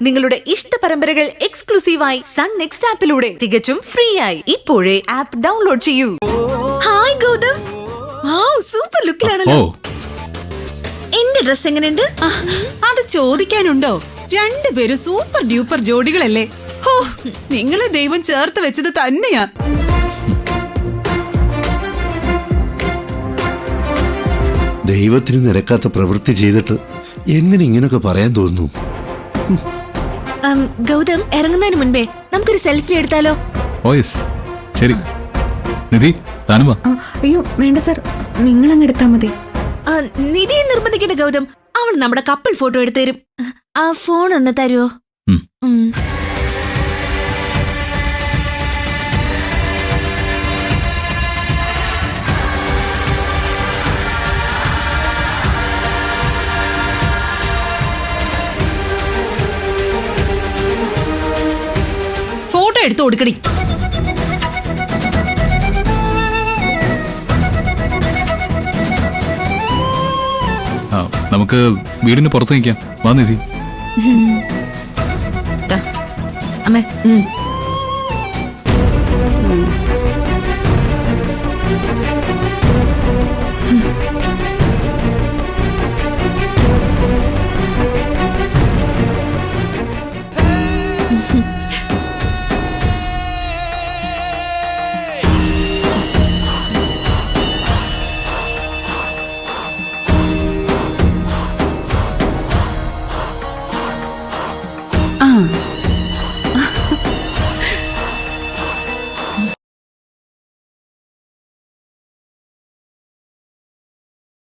നിങ്ങളുടെ ഇഷ്ട പരമ്പരകൾ എക്സ്ക്ലൂസീവായി സൺ നെക്സ്റ്റ് ആപ്പിലൂടെ തികച്ചും ഫ്രീ ആയി ഇപ്പോഴേ ആപ്പ് ഡൗൺലോഡ് ചെയ്യൂ. ഹായ് ഗൗതം, സൂപ്പർ ലുക്കിലാണല്ലോ. എന്റെ ഡ്രസ് എങ്ങനെയുണ്ട്? അത് ചോദിക്കാനുണ്ടോ? രണ്ടുപേരും സൂപ്പർ ഡ്യൂപ്പർ ജോഡികളല്ലേ. ഹോ, നിങ്ങളെ ദൈവം ചേർത്ത് വെച്ചത് തന്നെയാ. ദൈവത്തിന് നിരക്കാത്ത പ്രവൃത്തി ചെയ്തിട്ട് എങ്ങനെ ഇങ്ങനൊക്കെ പറയാൻ തോന്നുന്നു? ഗൗതം, ഇറങ്ങുന്നതിന് മുൻപേ നമുക്കൊരു സെൽഫി എടുത്താലോ? ഓ യെസ്, ശരി. നിധി, താനും വാ. അയ്യോ വേണ്ട സർ, നിങ്ങളങ്ങ് എടുത്താ മതി. നിധിയെ നിർബന്ധിക്കേണ്ട ഗൗതം, അവൾ നമ്മുടെ കപ്പിൾ ഫോട്ടോ എടുത്തു തരും. ആ ഫോൺ ഒന്ന് തരുമോ? ഫോട്ടോ എടുത്തു കൊടുക്കടി. നമുക്ക് വീടിന് പുറത്ത് നിൽക്കാം. വാ നിധി. അമ്മേ,